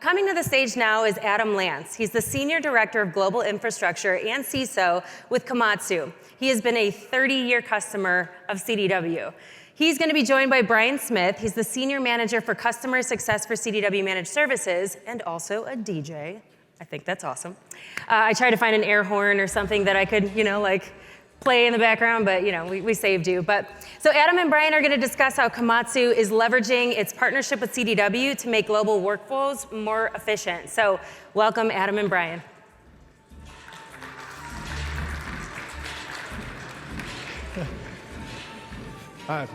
Coming to the stage now is Adam Lance. He's the Senior Director of Global Infrastructure and CISO with Komatsu. He has been a 30-year customer of CDW. He's going to be joined by Brian Smith. He's the Senior Manager for Customer Success for CDW Managed Services and also a DJ. I think that's awesome. I tried to find an air horn or something that I could, play in the background, but we saved you. So Adam and Brian are going to discuss how Komatsu is leveraging its partnership with CDW to make global workflows more efficient. So welcome, Adam and Brian. Hi.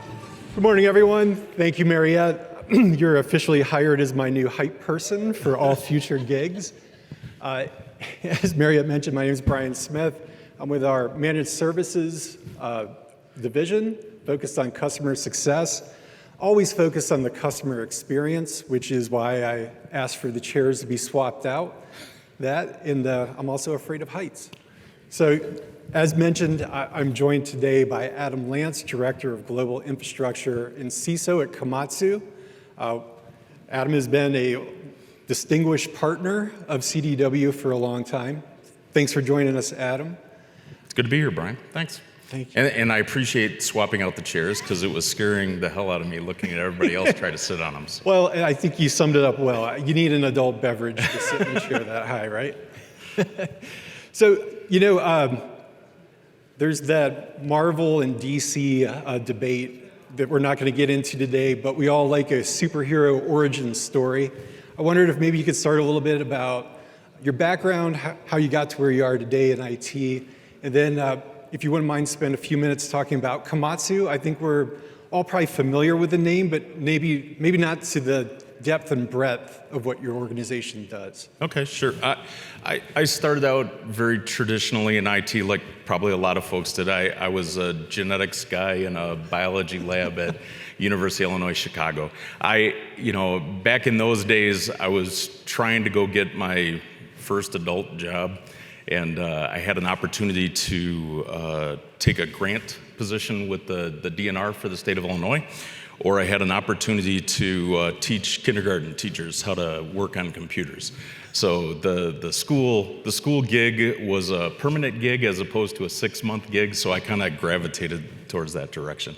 Good morning, everyone. Thank you, Mariette. You're officially hired as my new hype person for all future gigs. As Mariette mentioned, my name is Brian Smith. I'm with our Managed Services division, focused on customer success, always focused on the customer experience, which is why I asked for the chairs to be swapped out. I'm also afraid of heights. So, as mentioned, I'm joined today by Adam Lance, Director of Global Infrastructure and CISO at Komatsu. Adam has been a distinguished partner of CDW for a long time. Thanks for joining us, Adam. Good to be here, Brian. Thanks. Thank you. And I appreciate swapping out the chairs because it was scaring the hell out of me looking at everybody else try to sit on them. So. Well, I think you summed it up well. You need an adult beverage to sit in a chair that high, right? So, there's that Marvel and DC debate that we're not going to get into today, but we all like a superhero origin story. I wondered if maybe you could start a little bit about your background, how you got to where you are today in IT, and then if you wouldn't mind spend a few minutes talking about Komatsu. I think we're all probably familiar with the name, but maybe not to the depth and breadth of what your organization does. Okay, sure. I started out very traditionally in IT, like probably a lot of folks did. I was a genetics guy in a biology lab at University of Illinois, Chicago. Back in those days, I was trying to go get my first adult job, and I had an opportunity to take a grant position with the DNR for the state of Illinois, or I had an opportunity to teach kindergarten teachers how to work on computers. So the school gig was a permanent gig as opposed to a 6-month gig, so I kind of gravitated towards that direction.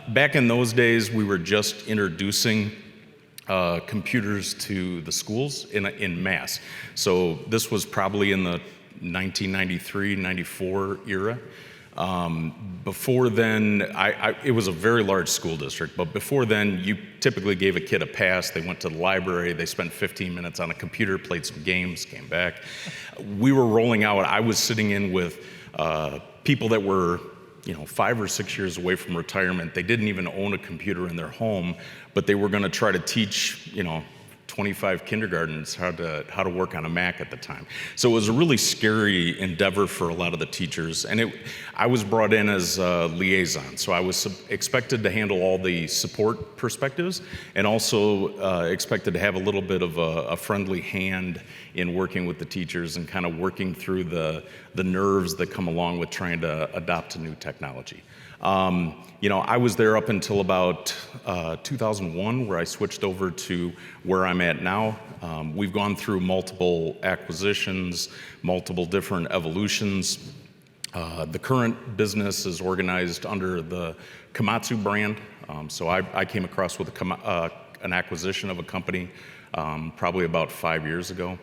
Back in those days, we were just introducing computers to the schools in mass. So this was probably in the 1993-94 era. Before then, it was a very large school district, but before then, you typically gave a kid a pass. They went to the library, they spent 15 minutes on a computer, played some games, came back. We were rolling out, I was sitting in with people that were 5 or 6 years away from retirement. They didn't even own a computer in their home, but they were gonna try to teach, 25 kindergartens how to work on a Mac at the time. So it was a really scary endeavor for a lot of the teachers, and I was brought in as a liaison. So I was expected to handle all the support perspectives, and also expected to have a little bit of a friendly hand in working with the teachers and kind of working through the nerves that come along with trying to adopt a new technology. I was there up until about 2001, where I switched over to where I'm at now. We've gone through multiple acquisitions, multiple different evolutions. The current business is organized under the Komatsu brand. So I came across with an acquisition of a company probably about 5 years ago.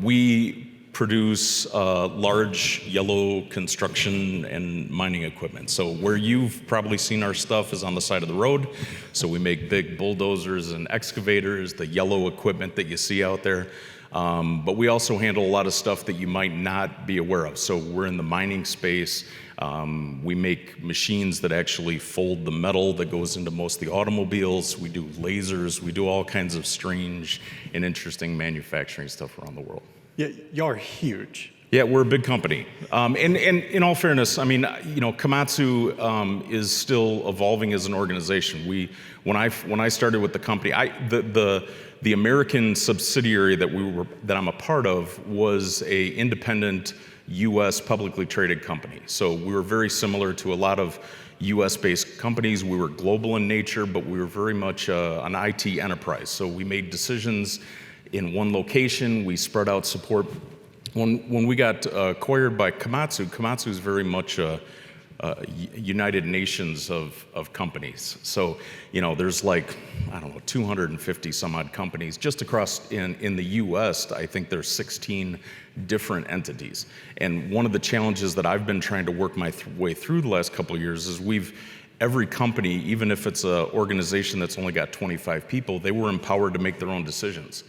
We produce large yellow construction and mining equipment. So where you've probably seen our stuff is on the side of the road. So we make big bulldozers and excavators, the yellow equipment that you see out there. But we also handle a lot of stuff that you might not be aware of. So we're in the mining space. We make machines that actually fold the metal that goes into most of the automobiles. We do lasers. We do all kinds of strange and interesting manufacturing stuff around the world. Yeah, y'all are huge. Yeah, we're a big company. And in all fairness, Komatsu is still evolving as an organization. When I started with the company, the American subsidiary that I'm a part of was a independent U.S. publicly traded company. So we were very similar to a lot of U.S.-based companies. We were global in nature, but we were very much an IT enterprise. So we made decisions in one location. We spread out support. When we got acquired by Komatsu, Komatsu is very much a United Nations of companies. So, there's like, I don't know, 250 some odd companies. Just across in the US, I think there's 16 different entities. And one of the challenges that I've been trying to work my way through the last couple of years is every company, even if it's an organization that's only got 25 people, they were empowered to make their own decisions.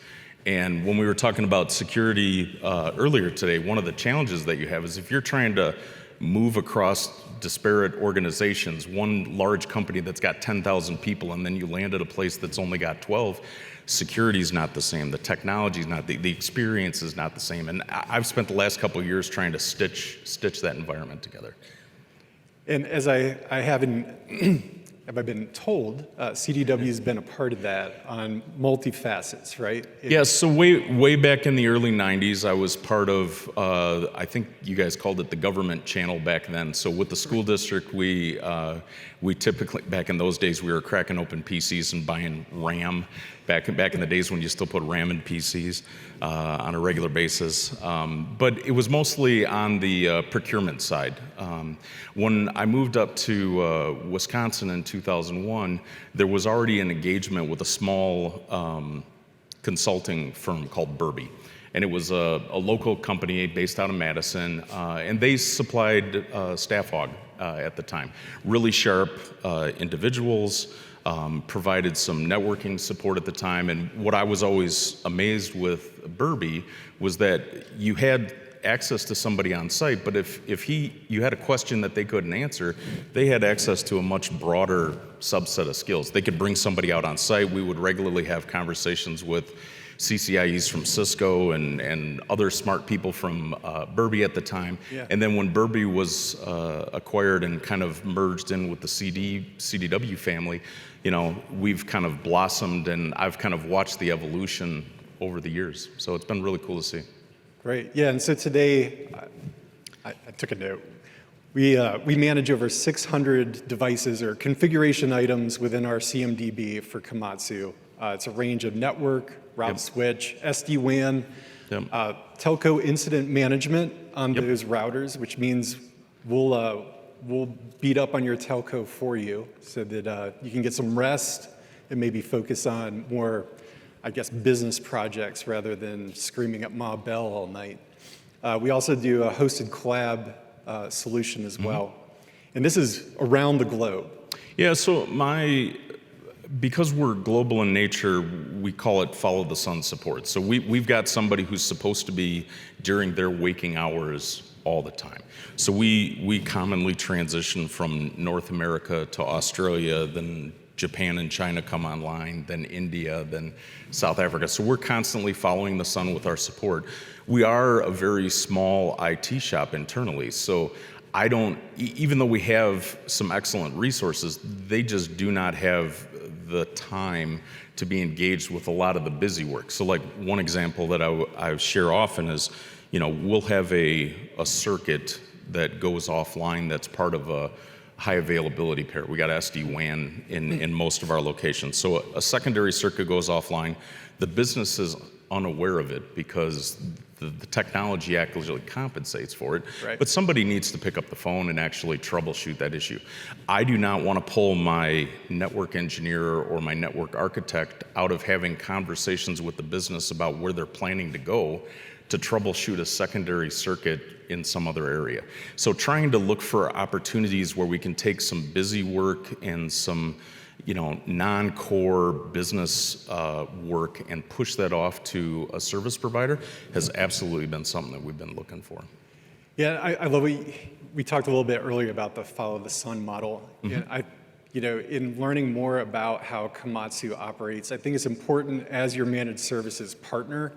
And when we were talking about security earlier today, one of the challenges that you have is if you're trying to move across disparate organizations, one large company that's got 10,000 people, and then you land at a place that's only got 12, security is not the same. The technology is not, the experience is not the same. And I've spent the last couple of years trying to stitch that environment together. And as I have been told, CDW has been a part of that on multifacets, right? Yeah, so way back in the early 90s, I was part of, I think you guys called it the government channel back then. So with the school district, we typically, back in those days, we were cracking open PCs and buying RAM, back in the days when you still put RAM in PCs on a regular basis. But it was mostly on the procurement side. When I moved up to Wisconsin in 2001, there was already an engagement with a small consulting firm called Burby. And it was a local company based out of Madison, and they supplied Staff Hog at the time. Really sharp individuals, provided some networking support at the time. And what I was always amazed with Burby was that you had access to somebody on site, but if you had a question that they couldn't answer, they had access to a much broader subset of skills. They could bring somebody out on site. We would regularly have conversations with CCIEs from Cisco and other smart people from Burby at the time. Yeah. And then when Burby was acquired and kind of merged in with the CDW family, we've kind of blossomed, and I've kind of watched the evolution over the years. So it's been really cool to see. Great. Yeah, and so today, I took a note. We manage over 600 devices or configuration items within our CMDB for Komatsu. It's a range of network, route switch, SD-WAN, telco incident management on those routers, which means we'll beat up on your telco for you so that you can get some rest and maybe focus on more, I guess, business projects rather than screaming at Ma Bell all night. We also do a hosted collab solution as well. And this is around the globe. Yeah, so because we're global in nature, we call it follow the sun support. So we've got somebody who's supposed to be during their waking hours all the time. So we commonly transition from North America to Australia, then Japan and China come online, then India, then South Africa. So we're constantly following the sun with our support. We are a very small IT shop internally, so even though we have some excellent resources, they just do not have the time to be engaged with a lot of the busy work. So like one example that I share often is, we'll have a circuit that goes offline that's part of a high availability pair. We got SD-WAN in most of our locations. So a secondary circuit goes offline. The business is unaware of it because the technology actually compensates for it. Right. But somebody needs to pick up the phone and actually troubleshoot that issue. I do not want to pull my network engineer or my network architect out of having conversations with the business about where they're planning to go to troubleshoot a secondary circuit in some other area. So trying to look for opportunities where we can take some busy work and some non-core business work and push that off to a service provider has absolutely been something that we've been looking for. Yeah, I love we talked a little bit earlier about the follow the sun model. In learning more about how Komatsu operates, I think it's important as your managed services partner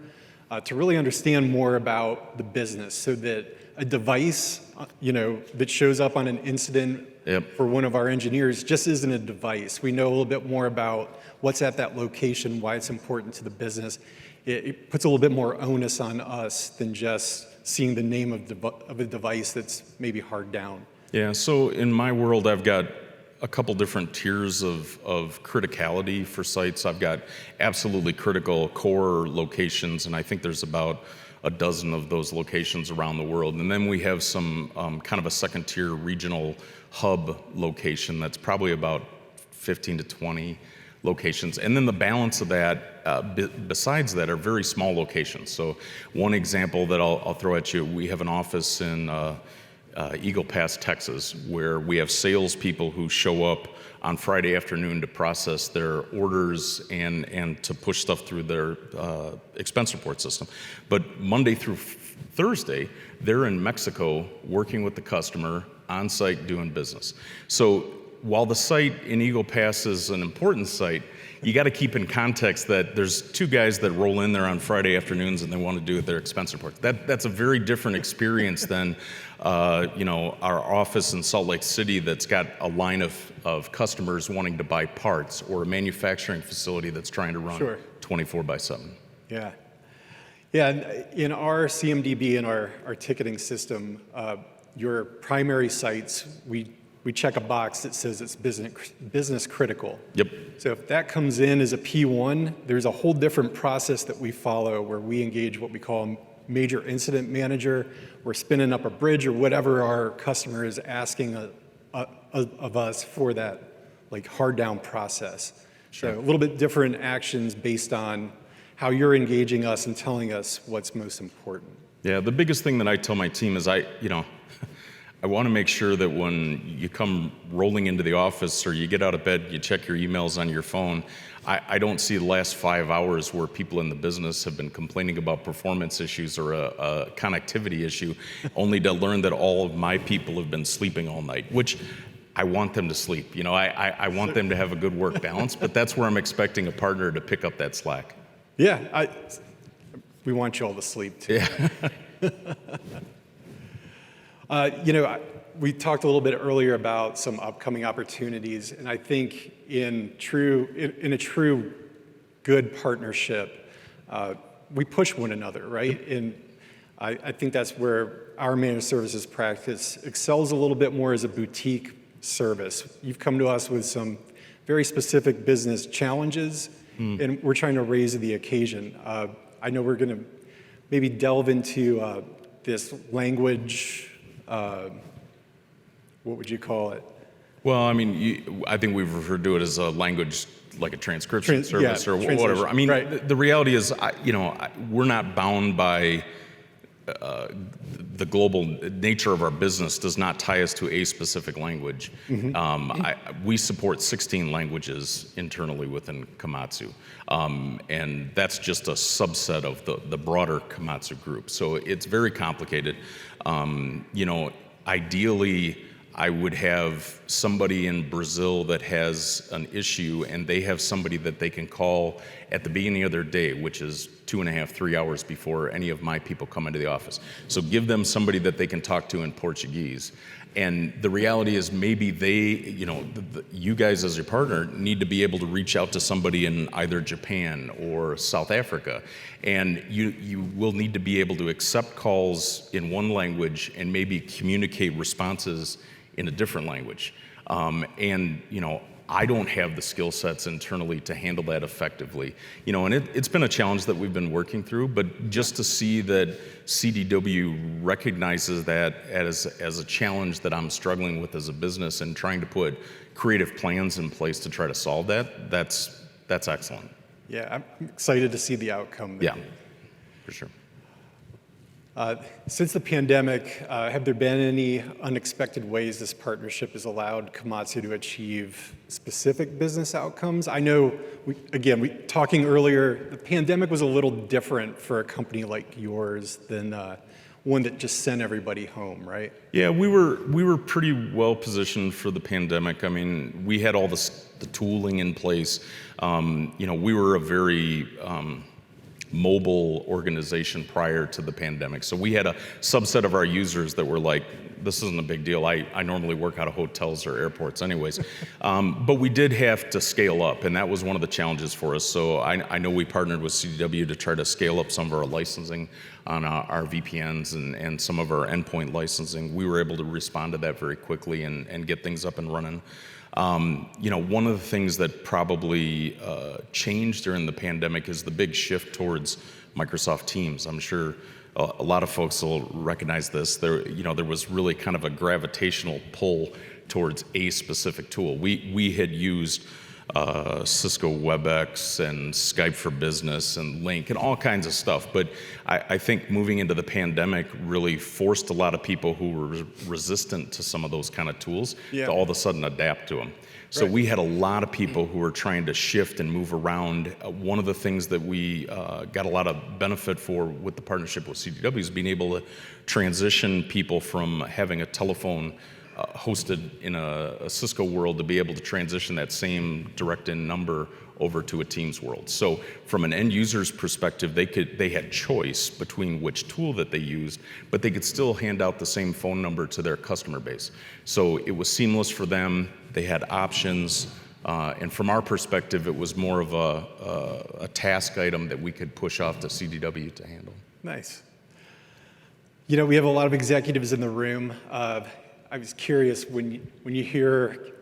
to really understand more about the business so that a device, that shows up on an incident for one of our engineers just isn't a device. We know a little bit more about what's at that location, why it's important to the business. It puts a little bit more onus on us than just seeing the name of a device that's maybe hard down. Yeah, so in my world, I've got a couple different tiers of criticality for sites. I've got absolutely critical core locations, and I think there's about a dozen of those locations around the world. And then we have some kind of a second tier regional hub location that's probably about 15 to 20 locations. And then the balance of that, besides that, are very small locations. So one example that I'll throw at you, we have an office in Eagle Pass, Texas, where we have salespeople who show up on Friday afternoon to process their orders and to push stuff through their expense report system. But Monday through Thursday, they're in Mexico working with the customer on site doing business. So while the site in Eagle Pass is an important site, you got to keep in context that there's two guys that roll in there on Friday afternoons and they want to do their expense report. That's a very different experience than our office in Salt Lake City that's got a line of customers wanting to buy parts, or a manufacturing facility that's trying to run 24/7. Yeah. Yeah, and in our CMDB and our ticketing system, your primary sites, we check a box that says it's business critical. Yep. So if that comes in as a P1, there's a whole different process that we follow where we engage what we call a major incident manager. We're spinning up a bridge or whatever our customer is asking of us for that like hard down process. Sure. So a little bit different actions based on how you're engaging us and telling us what's most important. Yeah, the biggest thing that I tell my team is I want to make sure that when you come rolling into the office or you get out of bed, you check your emails on your phone. I don't see the last 5 hours where people in the business have been complaining about performance issues or a connectivity issue, only to learn that all of my people have been sleeping all night, which I want them to sleep. I want them to have a good work balance, but that's where I'm expecting a partner to pick up that slack. Yeah, we want you all to sleep too. Yeah. We talked a little bit earlier about some upcoming opportunities, and I think in a true good partnership, we push one another, right? And I think that's where our managed services practice excels a little bit more as a boutique service. You've come to us with some very specific business challenges, and we're trying to raise the occasion. I know we're going to maybe delve into this language. What would you call it? Well, I mean, I think we've referred to it as a language, like a transcription service or whatever. I mean, right. the reality is, we're not bound by the global nature of our business does not tie us to a specific language. We support 16 languages internally within Komatsu, and that's just a subset of the broader Komatsu group. So it's very complicated. Ideally, I would have somebody in Brazil that has an issue and they have somebody that they can call at the beginning of their day, which is 2.5, 3 hours before any of my people come into the office. So give them somebody that they can talk to in Portuguese. And the reality is maybe they, you guys as your partner need to be able to reach out to somebody in either Japan or South Africa. And you will need to be able to accept calls in one language and maybe communicate responses in a different language. I don't have the skill sets internally to handle that effectively. And it's been a challenge that we've been working through, but just to see that CDW recognizes that as a challenge that I'm struggling with as a business and trying to put creative plans in place to try to solve that's excellent. Yeah, I'm excited to see the outcome there. Yeah, for sure. Since the pandemic, have there been any unexpected ways this partnership has allowed Komatsu to achieve specific business outcomes? I know, talking earlier, the pandemic was a little different for a company like yours than one that just sent everybody home, right? Yeah, we were pretty well positioned for the pandemic. I mean, we had all the tooling in place. We were a very mobile organization prior to the pandemic. So we had a subset of our users that were like, this isn't a big deal. I normally work out of hotels or airports anyways. But we did have to scale up, and that was one of the challenges for us. So I know we partnered with CDW to try to scale up some of our licensing on our VPNs and some of our endpoint licensing. We were able to respond to that very quickly and get things up and running. One of the things that probably changed during the pandemic is the big shift towards Microsoft Teams. I'm sure a lot of folks will recognize this. There was really kind of a gravitational pull towards a specific tool. We had used Cisco WebEx and Skype for Business and Link and all kinds of stuff. But I think moving into the pandemic really forced a lot of people who were resistant to some of those kind of tools to all of a sudden adapt to them. So we had a lot of people who were trying to shift and move around. One of the things that we got a lot of benefit for with the partnership with CDW is being able to transition people from having a telephone hosted in a Cisco world to be able to transition that same direct-in number over to a Teams world. So from an end user's perspective, they had choice between which tool that they used, but they could still hand out the same phone number to their customer base. So it was seamless for them. They had options. And from our perspective, it was more of a task item that we could push off to CDW to handle. Nice. We have a lot of executives in the room. I was curious, when you hear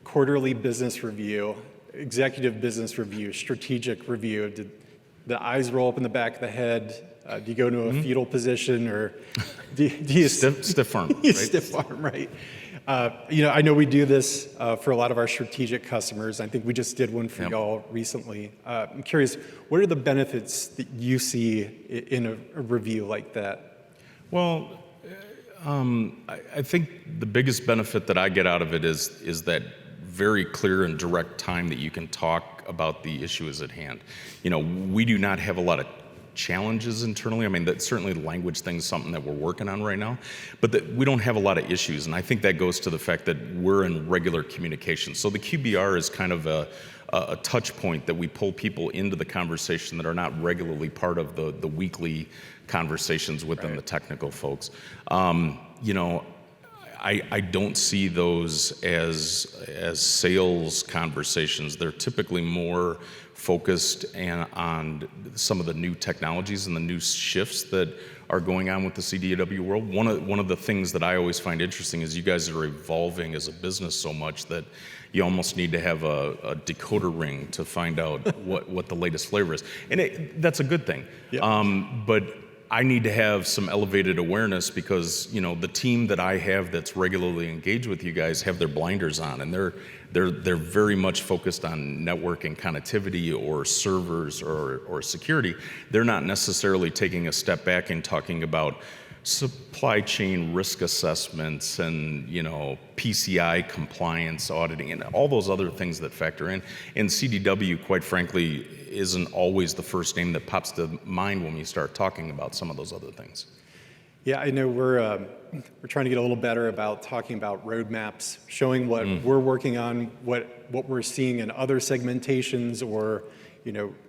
quarterly business review, executive business review, strategic review, did the eyes roll up in the back of the head? Do you go into a fetal position, or do you stiff arm? Right? Stiff arm, right? I know we do this for a lot of our strategic customers. I think we just did one for y'all recently. I'm curious, what are the benefits that you see in a review like that? Well, I think the biggest benefit that I get out of it is that very clear and direct time that you can talk about the issues at hand. We do not have a lot of challenges internally. I mean, that certainly the language thing is something that we're working on right now, but we don't have a lot of issues. And I think that goes to the fact that we're in regular communication. So the QBR is kind of a touch point that we pull people into the conversation that are not regularly part of the weekly conversations within the technical folks. I don't see those as sales conversations. They're typically more focused on some of the new technologies and the new shifts that are going on with the CDW world. One of the things that I always find interesting is you guys are evolving as a business so much that you almost need to have a decoder ring to find out what the latest flavor is. And that's a good thing. But I need to have some elevated awareness because, the team that I have that's regularly engaged with you guys have their blinders on, and they're very much focused on network and connectivity or servers or security. They're not necessarily taking a step back and talking about supply chain risk assessments and, PCI compliance auditing and all those other things that factor in. And CDW, quite frankly, isn't always the first name that pops to mind when we start talking about some of those other things. Yeah, I know we're trying to get a little better about talking about roadmaps, showing what we're working on, what we're seeing in other segmentations or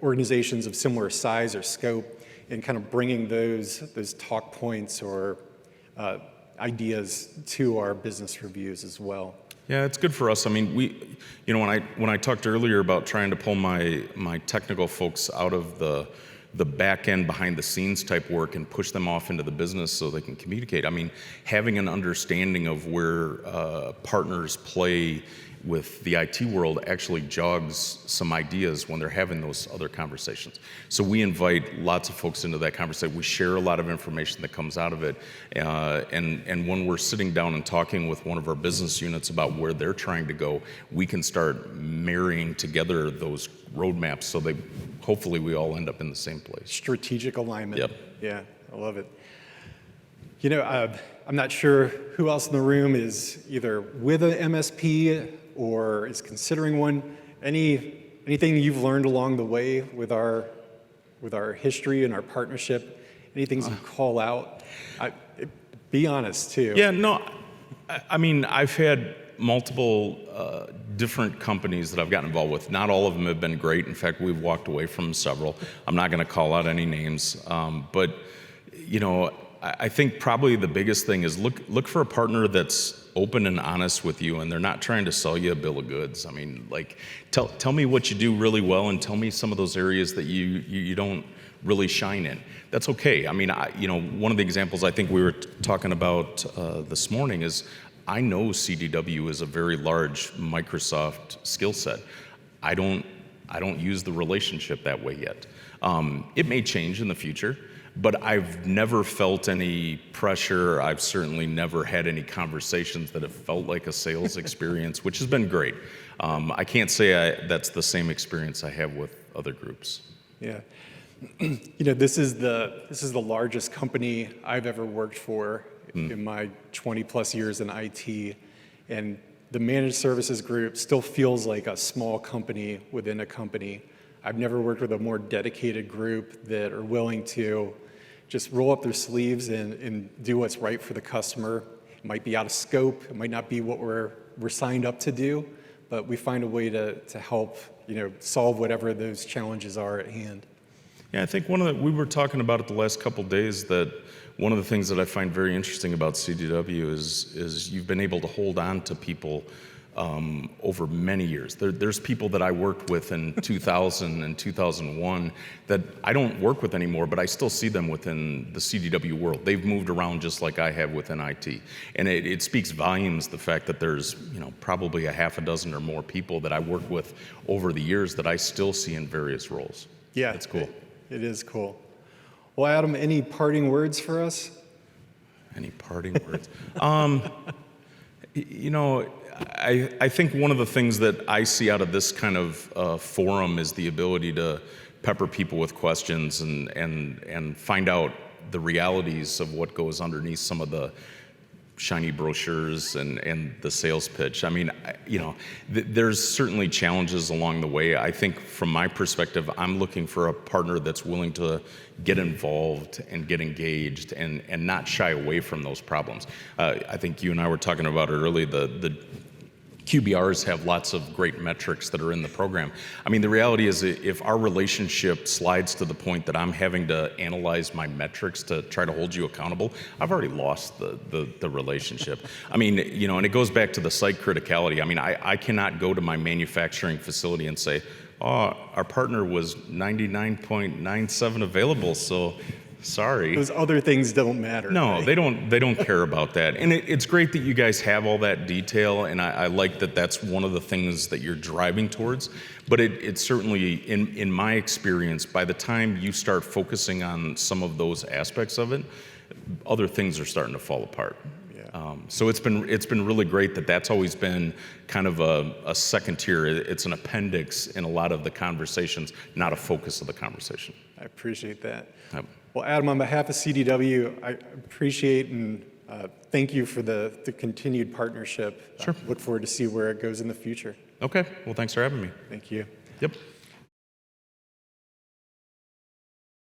organizations of similar size or scope, and kind of bringing those talk points or ideas to our business reviews as well. Yeah, it's good for us. I mean, when I talked earlier about trying to pull my technical folks out of the back end, behind the scenes type work and push them off into the business so they can communicate. I mean, having an understanding of where partners play with the IT world actually jogs some ideas when they're having those other conversations. So we invite lots of folks into that conversation. We share a lot of information that comes out of it. And when we're sitting down and talking with one of our business units about where they're trying to go, we can start marrying together those roadmaps so hopefully we all end up in the same place. Strategic alignment. Yep. Yeah, I love it. I'm not sure who else in the room is either with an MSP or is considering one. Anything you've learned along the way with our history and our partnership? Anything you call out? Be honest too. Yeah, no, I mean, I've had multiple different companies that I've gotten involved with. Not all of them have been great. In fact, we've walked away from several. I'm not going to call out any names, but I think probably the biggest thing is look for a partner that's open and honest with you, and they're not trying to sell you a bill of goods. I mean, like, tell me what you do really well, and tell me some of those areas that you don't really shine in. That's okay. I mean, one of the examples I think we were talking about this morning is I know CDW is a very large Microsoft skill set. I don't use the relationship that way yet. It may change in the future, but I've never felt any pressure. I've certainly never had any conversations that have felt like a sales experience, which has been great. I can't say that's the same experience I have with other groups. Yeah. This is the largest company I've ever worked for in my 20 plus years in IT, and the managed services group still feels like a small company within a company. I've never worked with a more dedicated group that are willing to just roll up their sleeves and do what's right for the customer. It might be out of scope, it might not be what we're signed up to do, but we find a way to help solve whatever those challenges are at hand. Yeah, I think we were talking about it the last couple of days, that one of the things that I find very interesting about CDW is you've been able to hold on to people over many years. There's people that I worked with in 2000 and 2001 that I don't work with anymore, but I still see them within the CDW world. They've moved around just like I have within IT. And it speaks volumes, the fact that there's probably a half a dozen or more people that I work with over the years that I still see in various roles. Yeah, that's cool. It is cool. Well, Adam, any parting words for us? Any parting words? I think one of the things that I see out of this kind of forum is the ability to pepper people with questions and find out the realities of what goes underneath some of the shiny brochures and the sales pitch. I mean, there's certainly challenges along the way. I think from my perspective, I'm looking for a partner that's willing to get involved and get engaged and not shy away from those problems. I think you and I were talking about it earlier, the QBRs have lots of great metrics that are in the program. I mean, the reality is if our relationship slides to the point that I'm having to analyze my metrics to try to hold you accountable, I've already lost the relationship. I mean, and it goes back to the site criticality. I mean, I cannot go to my manufacturing facility and say, oh, our partner was 99.97 available, so sorry. Those other things don't matter. No, right? they don't care about that. And it's great that you guys have all that detail, and I like that that's one of the things that you're driving towards. But it's certainly, in my experience, by the time you start focusing on some of those aspects of it, other things are starting to fall apart. Yeah. So it's been really great that that's always been kind of a second tier. It's an appendix in a lot of the conversations, not a focus of the conversation. I appreciate that. Yep. Well, Adam, on behalf of CDW, I appreciate and thank you for the continued partnership. Sure. Look forward to see where it goes in the future. Okay. Well, thanks for having me. Thank you. Yep.